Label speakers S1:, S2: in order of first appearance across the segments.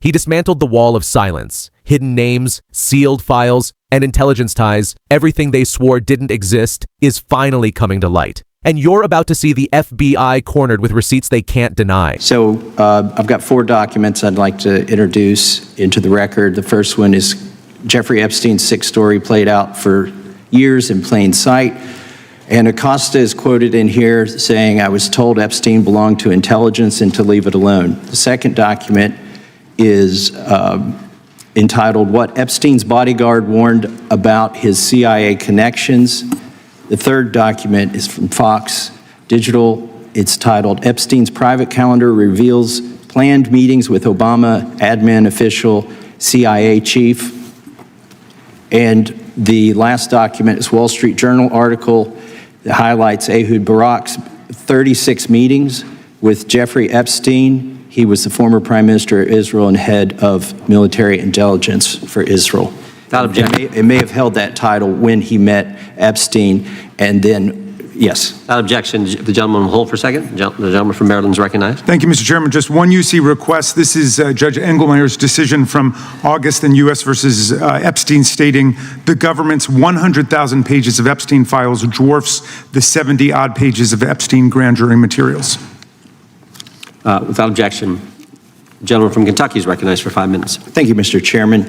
S1: He dismantled the wall of silence, hidden names, sealed files, and intelligence ties. Everything they swore didn't exist is finally coming to light. And you're about to see the FBI cornered with receipts they can't deny.
S2: So I've got 4 documents I'd like to introduce into the record. The first one is Jeffrey Epstein's 6th story played out for years in plain sight. And Acosta is quoted in here saying, "I was told Epstein belonged to intelligence and to leave it alone." The second document is entitled, "What Epstein's Bodyguard Warned About His CIA Connections." The third document is from Fox Digital. It's titled, "Epstein's Private Calendar Reveals Planned Meetings with Obama Admin Official CIA Chief." And the last document is Wall Street Journal article that highlights Ehud Barak's 36 meetings with Jeffrey Epstein. He was the former Prime Minister of Israel and head of military intelligence for Israel. It may have held that title when he met Epstein, and then, yes.
S3: Without objection, the gentleman will hold for a second. The gentleman from Maryland is recognized.
S4: Thank you, Mr. Chairman. Just one UC request. This is Judge Engelmeyer's decision from August in U.S. versus Epstein, stating the government's 100,000 pages of Epstein files dwarfs the 70-odd pages of Epstein grand jury materials.
S3: Without objection, the gentleman from Kentucky is recognized for 5 minutes.
S2: Thank you, Mr. Chairman.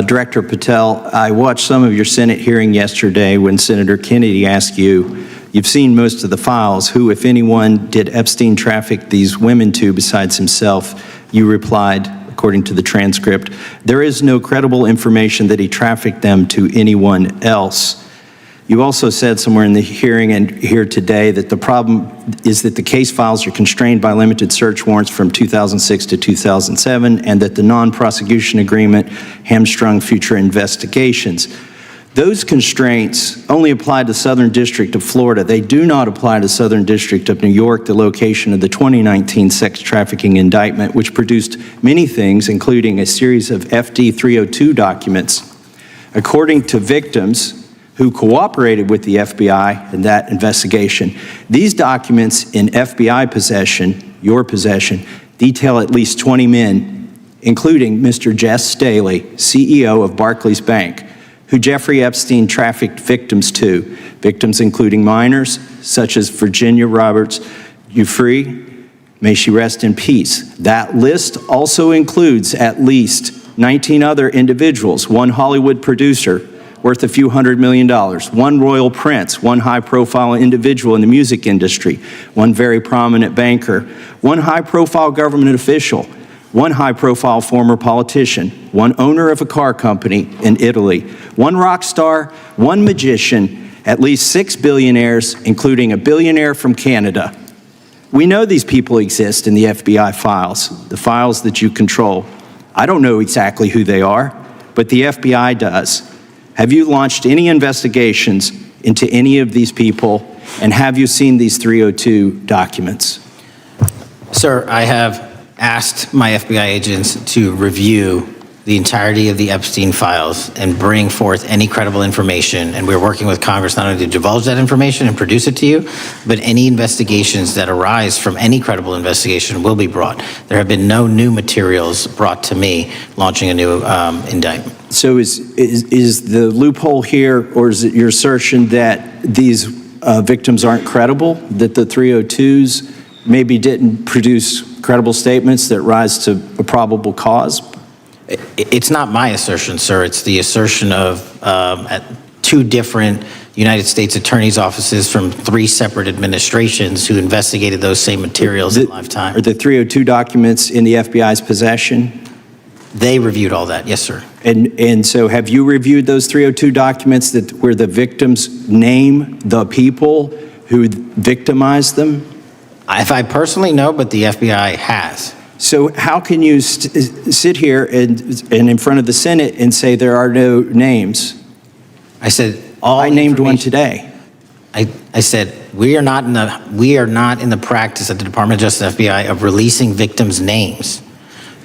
S2: Director Patel, I watched some of your Senate hearing yesterday when Senator Kennedy asked you, "You've seen most of the files. Who, if anyone, did Epstein traffic these women to besides himself?" You replied, according to the transcript, "There is no credible information that he trafficked them to anyone else." You also said somewhere in the hearing and here today that the problem is that the case files are constrained by limited search warrants from 2006 to 2007, and that the non-prosecution agreement hamstrung future investigations. Those constraints only apply to Southern District of Florida. They do not apply to Southern District of New York, the location of the 2019 sex trafficking indictment, which produced many things, including a series of FD 302 documents. According to victims who cooperated with the FBI in that investigation, these documents in FBI possession, your possession, detail at least 20 men, including Mr. Jess Staley, CEO of Barclays Bank, who Jeffrey Epstein trafficked victims to, victims including minors, such as Virginia Roberts Giuffre, may she rest in peace. That list also includes at least 19 other individuals, one Hollywood producer, worth a few $100 million, one royal prince, one high-profile individual in the music industry, one very prominent banker, one high-profile government official, one high-profile former politician, one owner of a car company in Italy, one rock star, one magician, at least 6 billionaires, including a billionaire from Canada. We know these people exist in the FBI files, the files that you control. I don't know exactly who they are, but the FBI does. Have you launched any investigations into any of these people, and have you seen these 302 documents?
S5: Sir, I have asked my FBI agents to review the entirety of the Epstein files and bring forth any credible information, and we're working with Congress not only to divulge that information and produce it to you, but any investigations that arise from any credible investigation will be brought. There have been no new materials brought to me launching a new indictment.
S2: So is the loophole here, or is it your assertion that these victims aren't credible, that the 302s maybe didn't produce credible statements that rise to a probable cause?
S5: It's not my assertion, sir. It's the assertion of 2 different United States attorneys' offices from 3 separate administrations who investigated those same materials in lifetime.
S2: Are the 302 documents in the FBI's possession?
S5: They reviewed all that, yes, sir.
S2: And so have you reviewed those 302 documents where the victims name the people who victimized them?
S5: If I personally know, but the FBI has.
S2: So how can you sit here and in front of the Senate and say there are no names?
S5: I said all.
S2: I named one today.
S5: I said we are not in the practice at the Department of Justice FBI of releasing victims' names.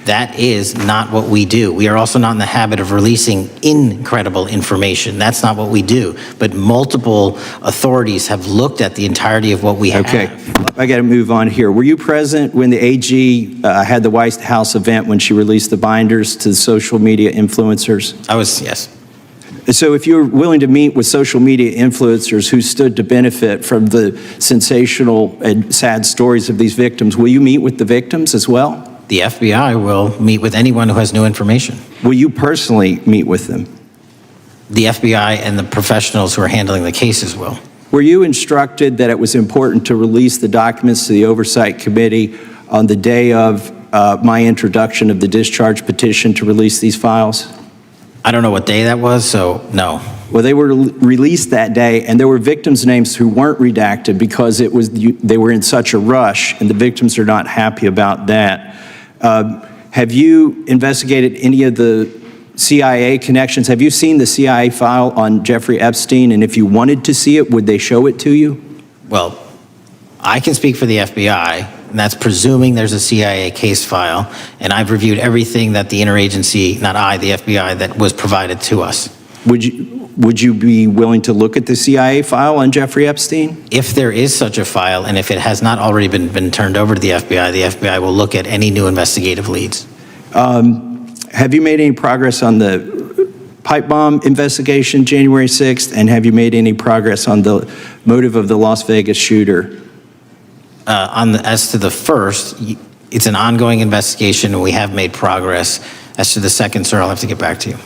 S5: That is not what we do. We are also not in the habit of releasing incredible information. That's not what we do. But multiple authorities have looked at the entirety of what we have.
S2: Okay, I got to move on here. Were you present when the AG had the White House event when she released the binders to the social media influencers?
S5: I was, yes.
S2: So if you're willing to meet with social media influencers who stood to benefit from the sensational and sad stories of these victims, will you meet with the victims as well?
S5: The FBI will meet with anyone who has new information.
S2: Will you personally meet with them?
S5: The FBI and the professionals who are handling the cases will.
S2: Were you instructed that it was important to release the documents to the Oversight Committee on the day of my introduction of the discharge petition to release these files?
S5: I don't know what day that was, so no.
S2: Well, they were released that day, and there were victims' names who weren't redacted because they were in such a rush, and the victims are not happy about that. Have you investigated any of the CIA connections? Have you seen the CIA file on Jeffrey Epstein? And if you wanted to see it, would they show it to you?
S5: Well, I can speak for the FBI, and that's presuming there's a CIA case file, and I've reviewed everything that the interagency, not I, the FBI, that was provided to us.
S2: Would you be willing to look at the CIA file on Jeffrey Epstein?
S5: If there is such a file, and if it has not already been turned over to the FBI will look at any new investigative leads.
S2: Have you made any progress on the pipe bomb investigation January 6th? And have you made any progress on the motive of the Las Vegas shooter?
S5: As to the first, it's an ongoing investigation, and we have made progress. As to the second, sir, I'll have to get back to you.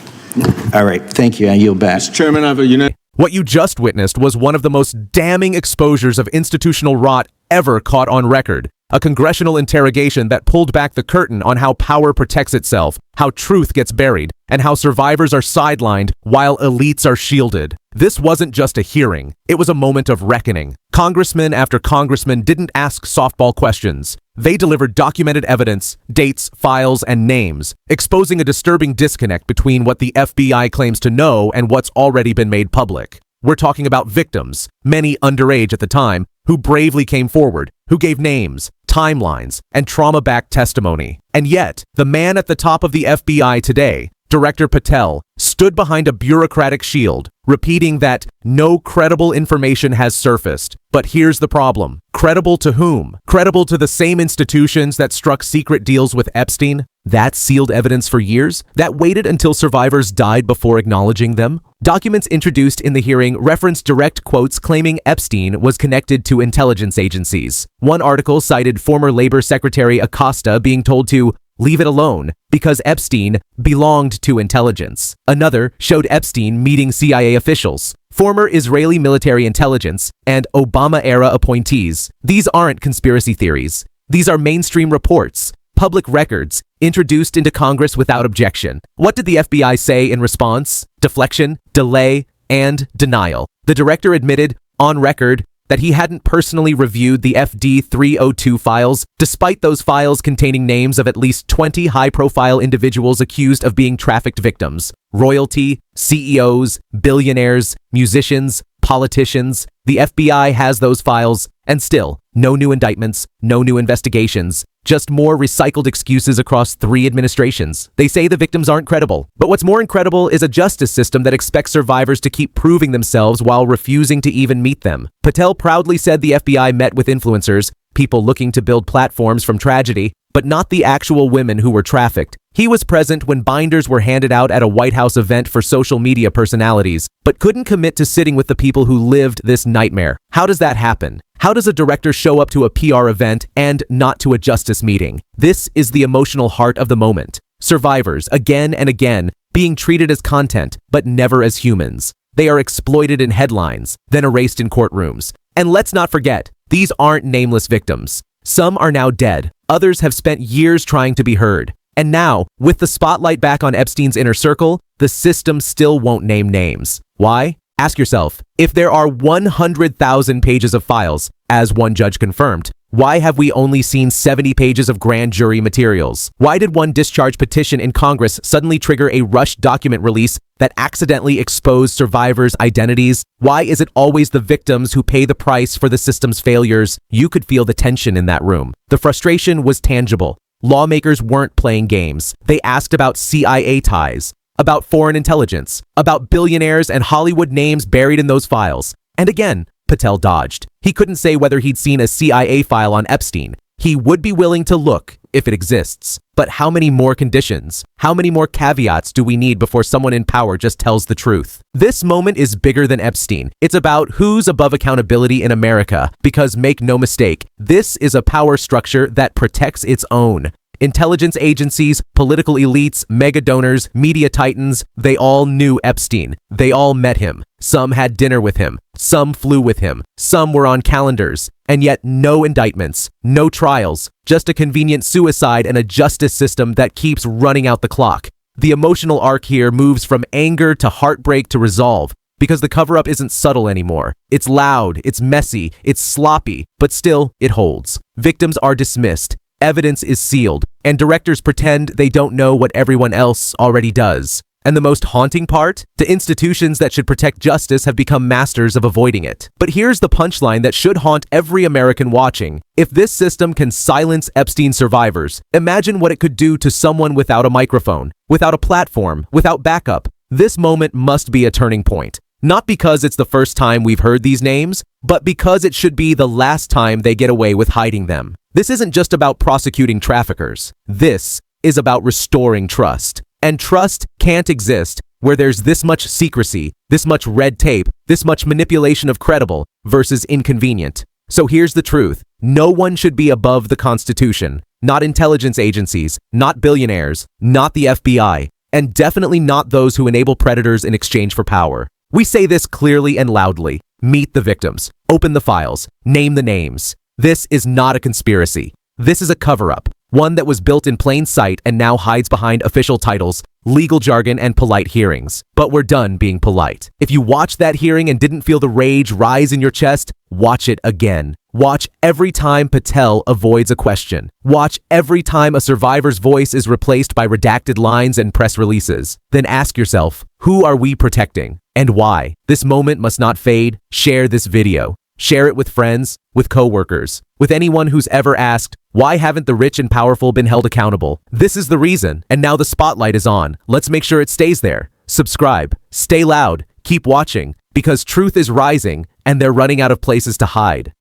S2: All right, thank you. I yield back.
S6: Chairman, I have a unanimous.
S1: What you just witnessed was one of the most damning exposures of institutional rot ever caught on record. A congressional interrogation that pulled back the curtain on how power protects itself, how truth gets buried, and how survivors are sidelined while elites are shielded. This wasn't just a hearing. It was a moment of reckoning. Congressman after congressman didn't ask softball questions. They delivered documented evidence, dates, files, and names, exposing a disturbing disconnect between what the FBI claims to know and what's already been made public. We're talking about victims, many underage at the time, who bravely came forward, who gave names, timelines, and trauma-backed testimony. And yet, the man at the top of the FBI today, Director Patel, stood behind a bureaucratic shield, repeating that no credible information has surfaced. But here's the problem. Credible to whom? Credible to the same institutions that struck secret deals with Epstein? That sealed evidence for years? That waited until survivors died before acknowledging them? Documents introduced in the hearing referenced direct quotes claiming Epstein was connected to intelligence agencies. One article cited former Labor Secretary Acosta being told to leave it alone because Epstein belonged to intelligence. Another showed Epstein meeting CIA officials, former Israeli military intelligence, and Obama-era appointees. These aren't conspiracy theories. These are mainstream reports, public records, introduced into Congress without objection. What did the FBI say in response? Deflection, delay, and denial. The director admitted, on record, that he hadn't personally reviewed the FD 302 files, despite those files containing names of at least 20 high-profile individuals accused of being trafficked victims. Royalty, CEOs, billionaires, musicians, politicians. The FBI has those files, and still, no new indictments, no new investigations. Just more recycled excuses across 3 administrations. They say the victims aren't credible. But what's more incredible is a justice system that expects survivors to keep proving themselves while refusing to even meet them. Patel proudly said the FBI met with influencers, people looking to build platforms from tragedy, but not the actual women who were trafficked. He was present when binders were handed out at a White House event for social media personalities, but couldn't commit to sitting with the people who lived this nightmare. How does that happen? How does a director show up to a PR event and not to a justice meeting? This is the emotional heart of the moment. Survivors, again and again, being treated as content, but never as humans. They are exploited in headlines, then erased in courtrooms. And let's not forget, these aren't nameless victims. Some are now dead. Others have spent years trying to be heard. And now, with the spotlight back on Epstein's inner circle, the system still won't name names. Why? Ask yourself, if there are 100,000 pages of files, as one judge confirmed, why have we only seen 70 pages of grand jury materials? Why did one discharge petition in Congress suddenly trigger a rushed document release that accidentally exposed survivors' identities? Why is it always the victims who pay the price for the system's failures? You could feel the tension in that room. The frustration was tangible. lawmakers weren't playing games. They asked about CIA ties, about foreign intelligence, about billionaires and Hollywood names buried in those files. And again, Patel dodged. He couldn't say whether he'd seen a CIA file on Epstein. He would be willing to look if it exists. But how many more conditions? How many more caveats do we need before someone in power just tells the truth? This moment is bigger than Epstein. It's about who's above accountability in America. Because make no mistake, this is a power structure that protects its own. Intelligence agencies, political elites, mega donors, media titans, they all knew Epstein. They all met him. Some had dinner with him. Some flew with him. Some were on calendars. And yet no indictments, no trials, just a convenient suicide and a justice system that keeps running out the clock. The emotional arc here moves from anger to heartbreak to resolve, because the cover-up isn't subtle anymore. It's loud, it's messy, it's sloppy, but still, it holds. Victims are dismissed. Evidence is sealed, and directors pretend they don't know what everyone else already does. And the most haunting part? The institutions that should protect justice have become masters of avoiding it. But here's the punchline that should haunt every American watching. If this system can silence Epstein survivors, imagine what it could do to someone without a microphone, without a platform, without backup. This moment must be a turning point. Not because it's the first time we've heard these names, but because it should be the last time they get away with hiding them. This isn't just about prosecuting traffickers. This is about restoring trust. And trust can't exist where there's this much secrecy, this much red tape, this much manipulation of credible versus inconvenient. So here's the truth. No one should be above the Constitution. Not intelligence agencies, not billionaires, not the FBI, and definitely not those who enable predators in exchange for power. We say this clearly and loudly. Meet the victims. Open the files. Name the names. This is not a conspiracy. This is a cover-up. One that was built in plain sight and now hides behind official titles, legal jargon, and polite hearings. But we're done being polite. If you watched that hearing and didn't feel the rage rise in your chest, watch it again. Watch every time Patel avoids a question. Watch every time a survivor's voice is replaced by redacted lines and press releases. Then ask yourself, who are we protecting? And why? This moment must not fade. Share this video. Share it with friends, with coworkers, with anyone who's ever asked, why haven't the rich and powerful been held accountable? This is the reason, and now the spotlight is on. Let's make sure it stays there. Subscribe, stay loud, keep watching, because truth is rising, and they're running out of places to hide.